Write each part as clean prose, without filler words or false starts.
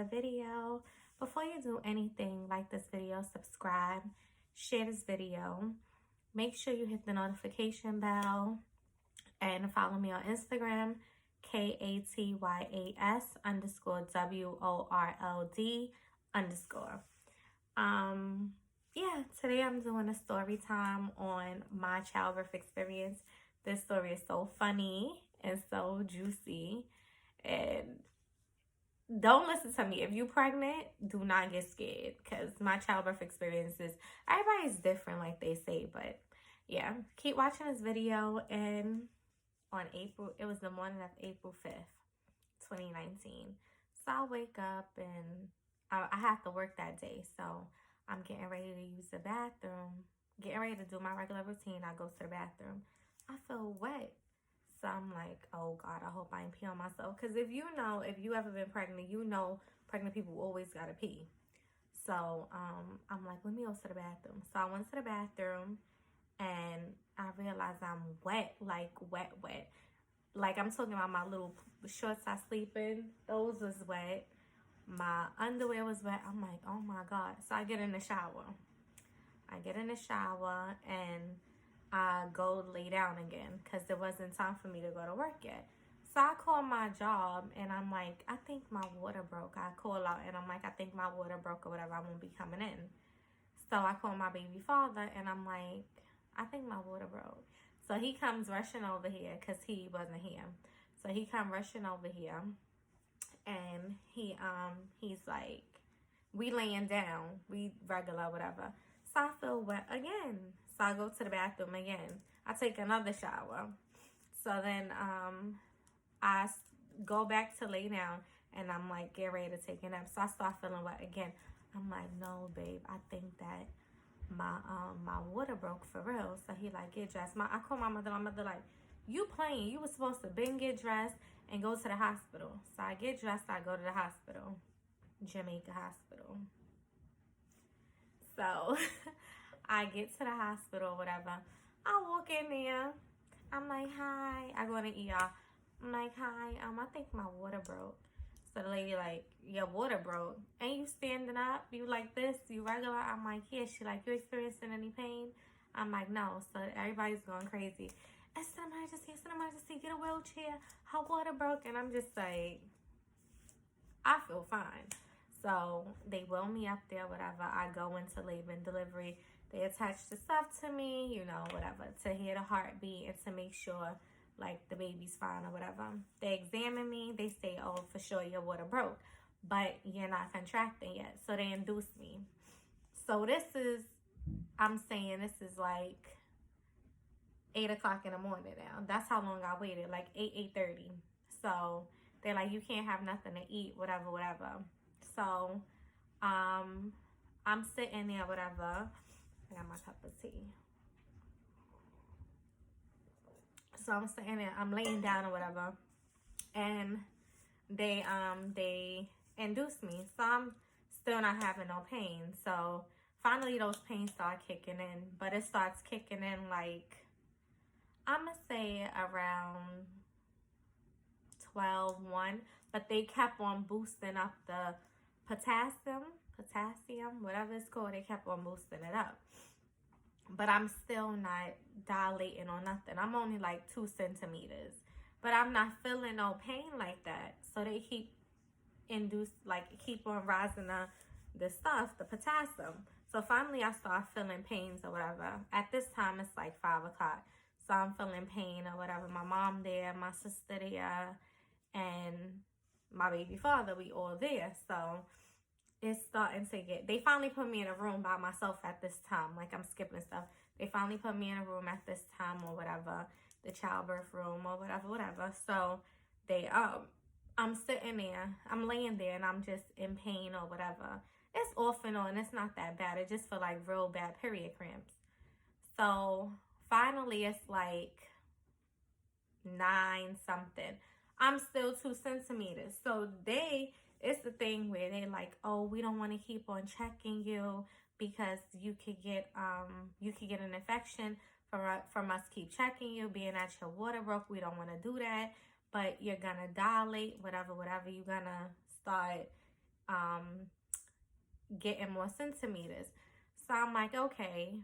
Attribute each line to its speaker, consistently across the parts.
Speaker 1: another video. Before you do anything, like this video, subscribe, share this video. Make sure you hit the notification bell and follow me on Instagram, KATYAS_WORLD_. Yeah, today I'm doing a story time on my childbirth experience. This story is so funny and so juicy. And don't listen to me. If you're pregnant, do not get scared, because my childbirth experiences, everybody's different like they say. But yeah, keep watching this video. And on it was the morning of April 5th, 2019. So I wake up and I have to work that day. So I'm getting ready to use the bathroom, getting ready to do my regular routine. I go to the bathroom. I feel wet. So I'm like, oh God, I hope I ain't pee on myself. Because if you ever been pregnant, you know pregnant people always got to pee. So I'm like, let me go to the bathroom. So I went to the bathroom and I realized I'm wet, like wet. Like I'm talking about my little shorts I sleep in. Those was wet. My underwear was wet. I'm like, oh my God. So I get in the shower. And I go lay down again because there wasn't time for me to go to work yet. So I call my job and I'm like, I think my water broke. I call out and I'm like, I think my water broke or whatever. I won't be coming in. So I call my baby father and I'm like, I think my water broke. So he comes rushing over here because he wasn't here. So he come rushing over here. And he's like, we laying down, we regular, whatever. So I feel wet again. So I go to the bathroom again. I take another shower. So then I go back to lay down and I'm like, get ready to take a nap. So I start feeling wet again. I'm like, no, babe, I think that my water broke for real. So he like, get dressed. I call my mother like, you playing, you was supposed to get dressed and go to the hospital. So I get dressed, I go to the hospital, Jamaica Hospital. So I get to the hospital, whatever. I walk in there. I'm like, hi. I go in the ER. I'm like, hi. I think my water broke. So the lady like, your water broke. Ain't you standing up? You like this? You regular? I'm like, yeah. She like, you experiencing any pain? I'm like, no. So everybody's going crazy. It's an emergency, get a wheelchair, her water broke. And I'm just like, I feel fine. So they wheel me up there, whatever. I go into labor and delivery. They attach the stuff to me, whatever, to hear the heartbeat and to make sure, like, the baby's fine or whatever. They examine me. They say, oh, for sure your water broke, but you're not contracting yet. So they induce me. So this is like 8 o'clock in the morning now. That's how long I waited, like 8:30. So they're like, you can't have nothing to eat, whatever. So I'm sitting there, whatever. I got my cup of tea. So I'm sitting there, I'm laying down or whatever. And they induce me. So I'm still not having no pain. So finally those pains start kicking in. But it starts kicking in like, I'm going to say around 12:01, but they kept on boosting up the potassium, whatever it's called. They kept on boosting it up. But I'm still not dilating or nothing. I'm only like 2 centimeters, but I'm not feeling no pain like that. So they keep on rising the stuff, the potassium. So finally I start feeling pains or whatever. At this time, it's like 5 o'clock. So I'm feeling pain or whatever. My mom there, my sister there, and my baby father, we all there. So it's starting to they finally put me in a room by myself at this time. Like I'm skipping stuff. They finally put me in a room at this time or whatever. The childbirth room or whatever. So I'm sitting there. I'm laying there and I'm just in pain or whatever. It's off and on. It's not that bad. It just feel like real bad period cramps. So finally, it's like 9 something. I'm still 2 centimeters. So it's the thing where they like, oh, we don't want to keep on checking you because you could get an infection from us keep checking you, being that your water broke. We don't want to do that, but you're gonna dilate, whatever. You're gonna start getting more centimeters. So I'm like, okay,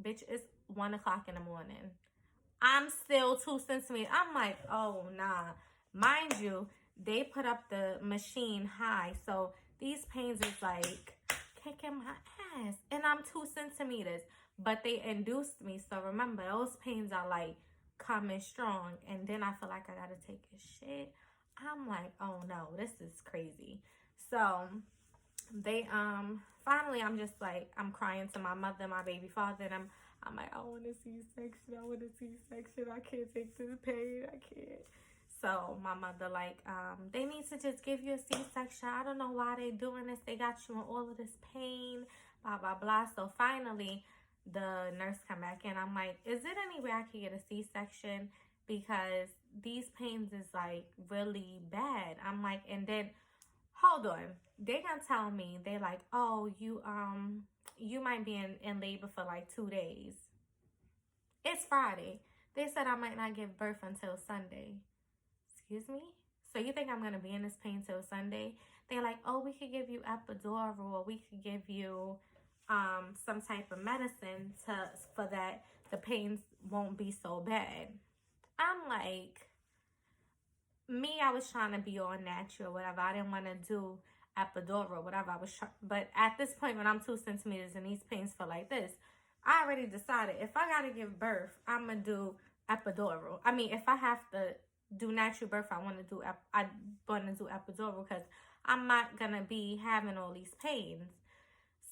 Speaker 1: bitch, it's 1 o'clock in the morning. I'm still 2 centimeters. I'm like, oh, nah. Mind you, they put up the machine high. So these pains is like kicking my ass. And I'm 2 centimeters. But they induced me. So remember, those pains are like coming strong. And then I feel like I got to take a shit. I'm like, oh, no, this is crazy. So they finally I'm just like, I'm crying to my mother, my baby father, and I'm like, I want a C-section, I want a C-section, I can't take this pain, I can't. So my mother like, they need to just give you a C-section. I don't know why they doing this. They got you in all of this pain, blah blah blah. So finally the nurse come back in. I'm like, is it any way I could get a C-section, because these pains is like really bad. I'm like, and then hold on, they gonna tell me, they like, oh, you might be in labor for like 2 days. It's Friday. They said I might not give birth until Sunday. Excuse me? So you think I'm gonna be in this pain till Sunday? They're like, oh, we could give you epidural, or we could give you some type of medicine for that the pains won't be so bad. I'm like, me, I was trying to be all natural, whatever. I didn't want to do epidural, whatever. But at this point, when I'm 2 centimeters and these pains feel like this, I already decided if I gotta give birth, I'm gonna do epidural. I mean, if I have to do natural birth, I want to do epidural, because I'm not gonna be having all these pains.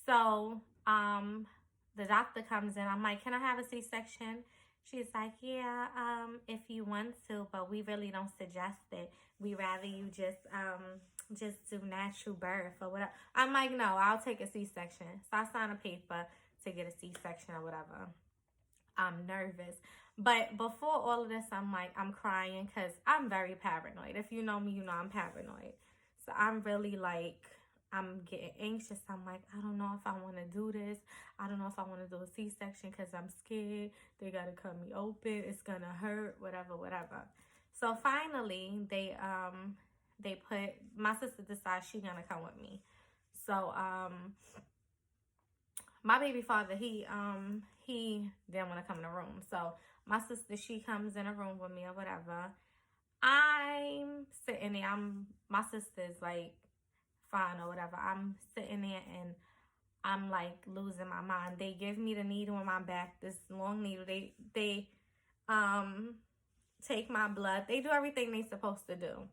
Speaker 1: So the doctor comes in. I'm like, can I have a C-section? She's like, yeah, if you want to, but we really don't suggest it. We rather you just do natural birth or whatever. I'm like, no, I'll take a C-section. So I sign a paper to get a C-section or whatever. I'm nervous. But before all of this, I'm like, I'm crying because I'm very paranoid. If you know me, you know I'm paranoid. So I'm really like, I'm getting anxious. I'm like, I don't know if I want to do this. I don't know if I want to do a C-section because I'm scared. They got to cut me open. It's going to hurt, whatever, whatever. So finally, my sister decides she's going to come with me. So, my baby father, he didn't want to come in the room. So my sister, she comes in a room with me or whatever. I'm sitting there. My sister's like fine or whatever. I'm sitting there and I'm like losing my mind. They give me the needle in my back, this long needle. They take my blood. They do everything they supposed to do.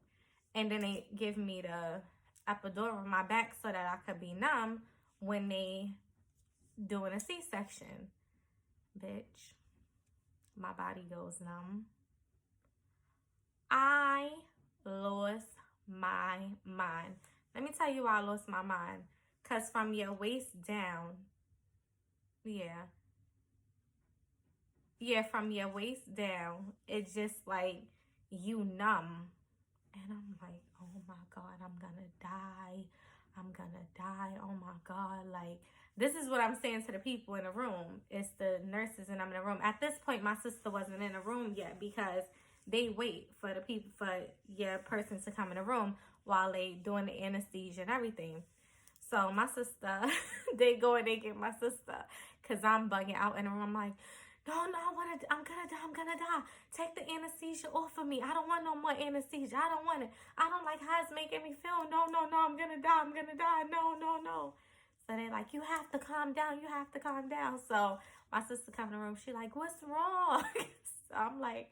Speaker 1: And then they give me the epidural in my back so that I could be numb when they doing a C-section. Bitch, my body goes numb. I lost my mind. Let me tell you why I lost my mind. Because from your waist down, from your waist down, it's just like you numb. And I'm like, oh my God, I'm gonna die. I'm gonna die. Oh my God. Like, this is what I'm saying to the people in the room. It's the nurses and I'm in the room. At this point, my sister wasn't in the room yet because they wait for your person to come in the room while they doing the anesthesia and everything. So my sister, they go and they get my sister because I'm bugging out in the room. I'm like, no, I'm gonna die. Take the anesthesia off of me. I don't want no more anesthesia. I don't want it. I don't like how it's making me feel. No, I'm gonna die. No. So they're like, you have to calm down. So my sister come in the room. She like, what's wrong? So I'm like,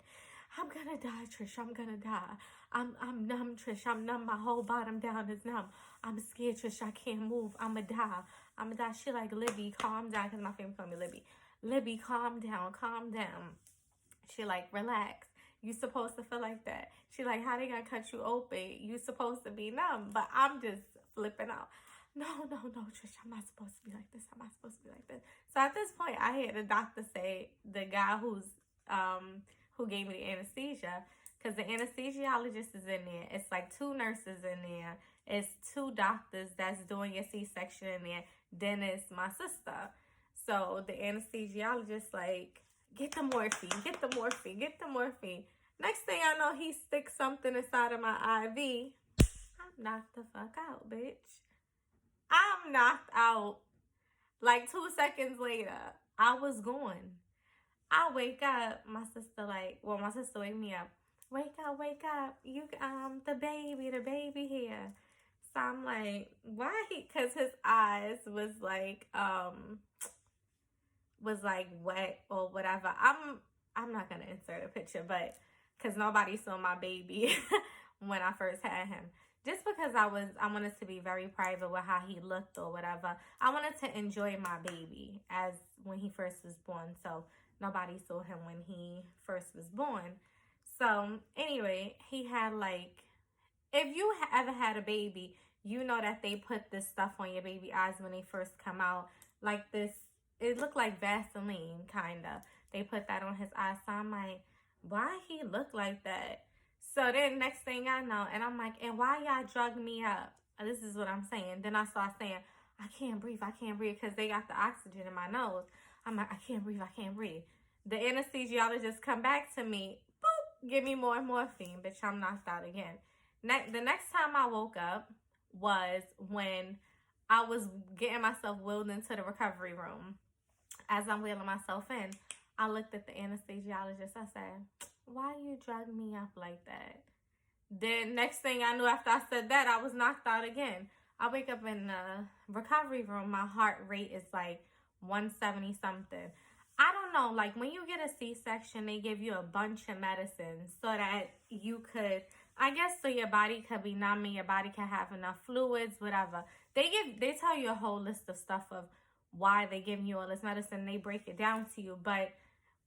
Speaker 1: I'm gonna die, Trish. I'm gonna die. I'm numb, Trish. I'm numb. My whole bottom down is numb. I'm scared, Trish. I can't move. I'ma die. She like, Libby, calm down, because my family call me Libby. Libby, calm down. She like, relax. You supposed to feel like that. She like, how they gonna cut you open? You supposed to be numb. But I'm just flipping out. No, Trish, I'm not supposed to be like this. So at this point, I hear the doctor say, the guy who gave me the anesthesia, because the anesthesiologist is in there. It's like 2 nurses in there. It's 2 doctors that's doing your C-section in there. Then it's my sister. So the anesthesiologist like, get the morphine. Next thing I know, he sticks something inside of my IV. I'm knocked the fuck out, bitch. I'm knocked out. Like 2 seconds later, I was gone. I wake up, my sister my sister wake me up. Wake up. You, the baby here. So I'm like, why cause his eyes was like wet or whatever. I'm not gonna insert a picture, but cause nobody saw my baby when I first had him. Just because I wanted to be very private with how he looked or whatever. I wanted to enjoy my baby as when he first was born. So nobody saw him when he first was born. So anyway, he had if you ever had a baby, you know that they put this stuff on your baby eyes when they first come out. Like this, it looked like Vaseline, kind of. They put that on his eyes. So I'm like, why he look like that? So then next thing I know, and I'm like, and why y'all drug me up? This is what I'm saying. Then I start saying, I can't breathe, because they got the oxygen in my nose. I'm like, I can't breathe. The anesthesiologist come back to me, boop, give me more morphine. Bitch, I'm knocked out again. The next time I woke up was when I was getting myself wheeled into the recovery room. As I'm wheeling myself in, I looked at the anesthesiologist. I said, why you drug me up like that? Then next thing I knew, after I said that, I was knocked out again. I wake up in the recovery room. My heart rate is like 170 something. I don't know, like when you get a C-section, they give you a bunch of medicines so that you could, I guess, so your body could be numb and your body can have enough fluids, whatever. They tell you a whole list of stuff of why they give you all this medicine. They break it down to you. But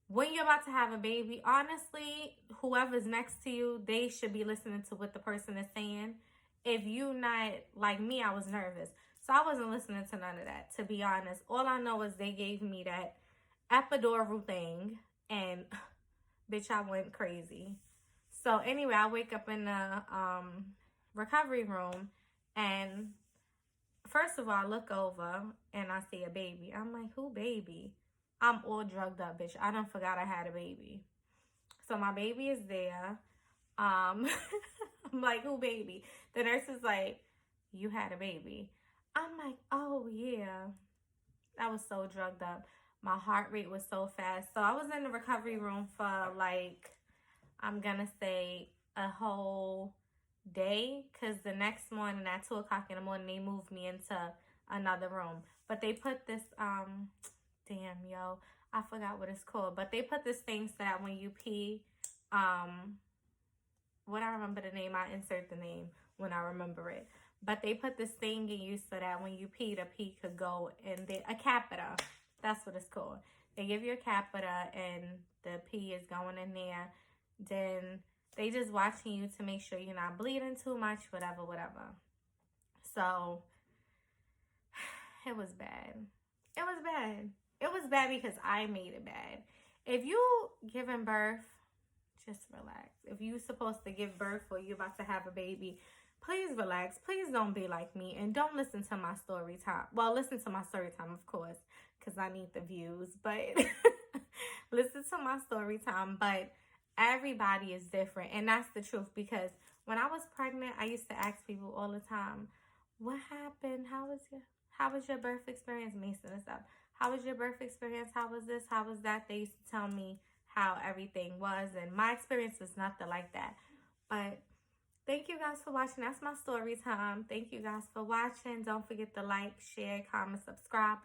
Speaker 1: when you're about to have a baby, honestly, whoever's next to you, they should be listening to what the person is saying. If you not, like me, I was nervous. So I wasn't listening to none of that, to be honest. All I know is they gave me that epidural thing, and bitch, I went crazy. So anyway, I wake up in the recovery room, and first of all, I look over and I see a baby. I'm like, who baby? I'm all drugged up, bitch. I done forgot I had a baby. So my baby is there. I'm like, who baby? The nurse is like, you had a baby. I'm like, oh yeah. I was so drugged up. My heart rate was so fast. So I was in the recovery room for like, I'm gonna say a whole day, because the next morning at 2 o'clock in the morning, they moved me into another room. But they put this, damn, yo, I forgot what it's called. But they put this thing so that when you pee, when I remember the name, I insert the name when I remember it. But they put this thing in you so that when you pee, the pee could go in there. A catheter. That's what it's called. They give you a catheter and the pee is going in there. Then they just watching you to make sure you're not bleeding too much, whatever. So it was bad. It was bad. It was bad because I made it bad. If you giving birth, just relax. If you're supposed to give birth or you're about to have a baby, please relax. Please don't be like me. And don't listen to my story time. Well, listen to my story time, of course, because I need the views. But listen to my story time. But everybody is different. And that's the truth. Because when I was pregnant, I used to ask people all the time, what happened? How was your birth experience? Mason and stuff. How was your birth experience? How was this? How was that? They used to tell me how everything was. And my experience was nothing like that. But thank you guys for watching. That's my story time. Thank you guys for watching. Don't forget to like, share, comment, subscribe.